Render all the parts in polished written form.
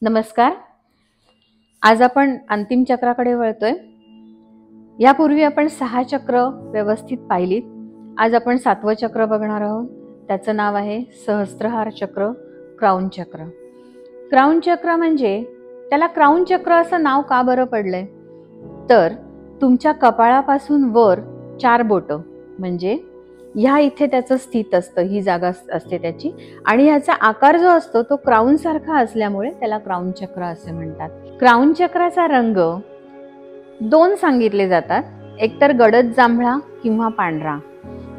नमस्कार. आज आपण अंतिम चक्राकडे वळतोय. यापूर्वी आपण 6 चक्र व्यवस्थित पाहिलीत. आज आपण 7वं चक्र बघणार आहोत. त्याचं नाव आहे सहस्त्रहार चक्र, क्राउन चक्र. क्राउन चक्र म्हणजे त्याला क्राउन चक्र असं नाव का बरं पडलंय? तर तुमच्या कपाळापासून वर 4 बोटं म्हणजे ह्या इथे त्याचं स्थित असतं, ही जागा असते त्याची, आणि ह्याचा आकार जो असतो तो क्राउन सारखा असल्यामुळे त्याला क्राउन चक्र असे म्हणतात. क्राउन चक्राचा रंग 2 सांगितले जातात, एकतर गडद जांभळा किंवा पांढरा.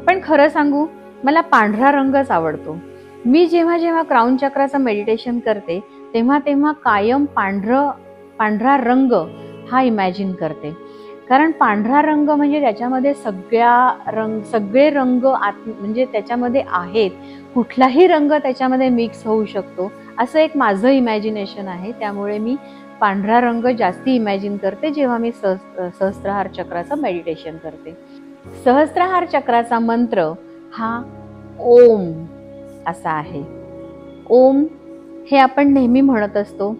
पण खरं सांगू, मला पांढरा रंगच आवडतो. मी जेव्हा जेव्हा क्राउन चक्राचं मेडिटेशन करते तेव्हा कायम पांढरा रंग हा इमॅजिन करते. कारण पांढरा रंग म्हणजे त्याच्यामध्ये सगळे रंग म्हणजे त्याच्यामध्ये आहेत, कुठलाही रंग त्याच्यामध्ये मिक्स होऊ शकतो, असं एक माझं इमॅजिनेशन आहे. त्यामुळे मी पांढरा रंग जास्ती इमॅजिन करते जेव्हा मी सहस्त्रहार चक्राचं मेडिटेशन करते. सहस्त्रहार चक्राचा मंत्र हा ओम असा आहे. ओम हे आपण नेहमी म्हणत असतो.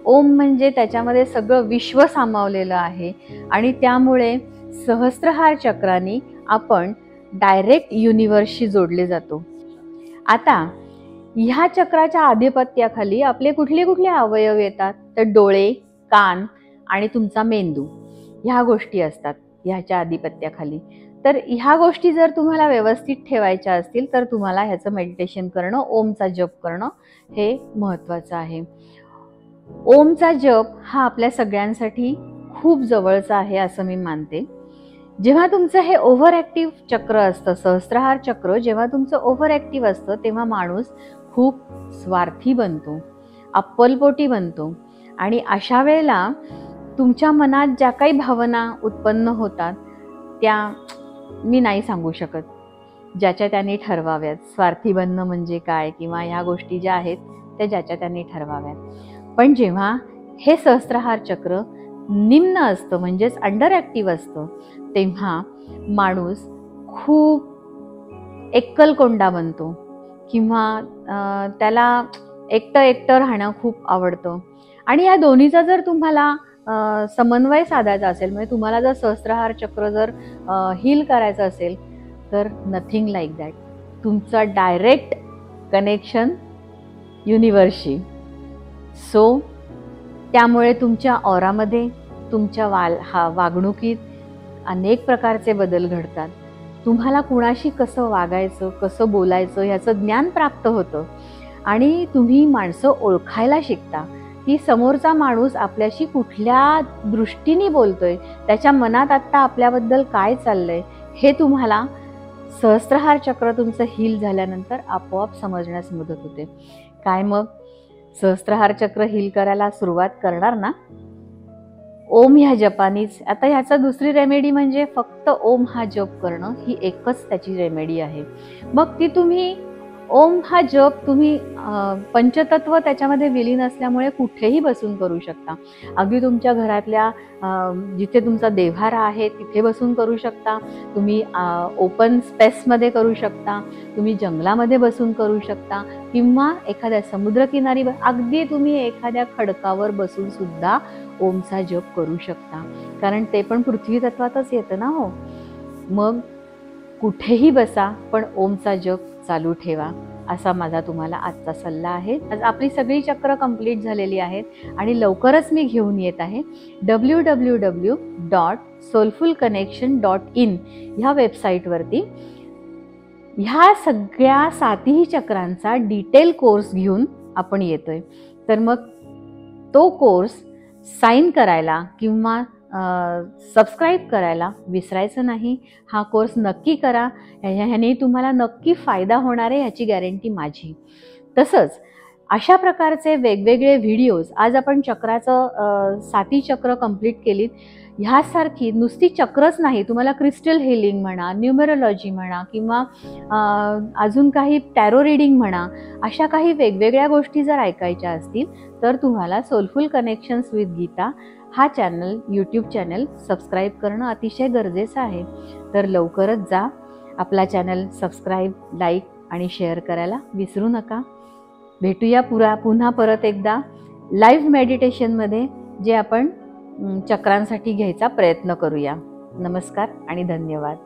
ओम म्हणजे त्याच्यामध्ये सगळं विश्व सामावलेलं आहे आणि त्यामुळे सहस्त्रहार चक्राने आपण डायरेक्ट युनिव्हर्सशी जोडले जातो. आता ह्या चक्राच्या आधिपत्याखाली आपले कुठले कुठले अवयव येतात? तर डोळे, कान आणि तुमचा मेंदू, ह्या गोष्टी असतात ह्याच्या आधिपत्याखाली. तर ह्या गोष्टी जर तुम्हाला व्यवस्थित ठेवायच्या असतील तर तुम्हाला ह्याचं मेडिटेशन करणं, ओमचा जप करणं हे महत्त्वाचं आहे. ओमचा जप हा आपल्या सगळ्यांसाठी खूप जवळचा आहे असं मी मानते. जेव्हा तुमचं हे ओव्हर ॲक्टिव्ह चक्र असतं, सहस्त्रहार चक्र जेव्हा तुमचं ओव्हर ॲक्टिव्ह असतं तेव्हा माणूस खूप स्वार्थी बनतो, अप्पलपोटी बनतो. आणि अशा वेळेला तुमच्या मनात ज्या काही भावना उत्पन्न होतात त्या मी नाही सांगू शकत, ज्याच्या त्यांनी ठरवाव्यात. स्वार्थी बनणं म्हणजे काय किंवा ह्या गोष्टी ज्या आहेत त्या ज्याच्या त्यांनी ठरवाव्यात. पण जेव्हा हे सहस्त्रहार चक्र निम्न असतं म्हणजेच अंडर ॲक्टिव्ह असतं तेव्हा माणूस खूप एकलकोंडा बनतो किंवा त्याला एकटं राहणं खूप आवडतं. आणि या दोन्हीचा जर तुम्हाला समन्वय साधायचा असेल, म्हणजे तुम्हाला जर सहस्त्रहार चक्र जर हील करायचं असेल तर नथिंग लाईक दॅट. तुमचा डायरेक्ट कनेक्शन युनिव्हर्सशी. सो त्यामुळे तुमच्या ऑरामध्ये, तुमच्या वागणुकीत अनेक प्रकारचे बदल घडतात. तुम्हाला कुणाशी कसं वागायचं, कसं बोलायचं ह्याचं ज्ञान प्राप्त होतं आणि तुम्ही माणसं ओळखायला शिकता की समोरचा माणूस आपल्याशी कुठल्या दृष्टीने बोलतोय, त्याच्या मनात आत्ता आपल्याबद्दल काय चाललंय हे तुम्हाला सहस्त्रहार चक्र तुमचं हील झाल्यानंतर आपोआप समजण्यास मदत होते. काय मग सहस्त्रहार चक्र हील करायला सुरुवात करणार ना? ओम ह्या जपानीच. आता ह्याचा दुसरी रेमेडी म्हणजे फक्त ओम हा जप करणं, ही एकच त्याची रेमेडी आहे. मग ती तुम्ही ओम हा जप तुम्ही पंचतत्व त्याच्यामध्ये विलीन असल्यामुळे कुठेही बसून करू शकता. अगदी तुमच्या घरातल्या जिथे तुमचा देव्हारा आहे तिथे बसून करू शकता, तुम्ही ओपन स्पेसमध्ये करू शकता, तुम्ही जंगलामध्ये बसून करू शकता किंवा एखाद्या समुद्रकिनारी, अगदी तुम्ही एखाद्या खडकावर बसून सुद्धा ओमचा जप करू शकता. कारण ते पण पृथ्वी तत्वातच येतं ना हो. मग कुठेही बसा पण ओमचा जप चालू ठेवा, असा माझा तुम्हाला आजचा सल्ला आहे. आज आपली सगळी चक्र कंप्लीट झालेली आहेत आणि लवकरच मी घेऊन येत आहे www.soulfulconnection.in ह्या वेबसाईटवरती ह्या सगळ्या 7ही चक्रांचा डिटेल कोर्स घेऊन आपण येतोय. तर मग तो कोर्स साईन करायला किंवा सबस्क्राईब करायला विसरायचं नाही. हा कोर्स नक्की करा, ह्याने तुम्हाला नक्की फायदा होणार आहे, ह्याची गॅरंटी माझी. तसंच अशा प्रकारचे वेगवेगळे व्हिडिओज, आज आपण चक्राचं 7ही चक्र कंप्लीट केलीत. ह्यासारखी नुसती चक्रच नाही, तुम्हाला क्रिस्टल हिलिंग म्हणा, न्यूमरोलॉजी म्हणा किंवा अजून काही टॅरो रीडिंग म्हणा, अशा काही वेगवेगळ्या गोष्टी जर ऐकायच्या असतील तर तुम्हाला सोलफुल कनेक्शन्स विथ गीता हा चॅनल, यूट्यूब चॅनल सबस्क्राईब करणं अतिशय गरजेचं आहे. तर लवकरच जा, आपला चॅनल सबस्क्राईब, लाईक आणि शेअर करायला विसरू नका. भेटूया पुन्हा परत एकदा लाईव्ह मेडिटेशनमध्ये जे आपण चक्रांसाठी घ्यायचा प्रयत्न करूया. नमस्कार आणि धन्यवाद.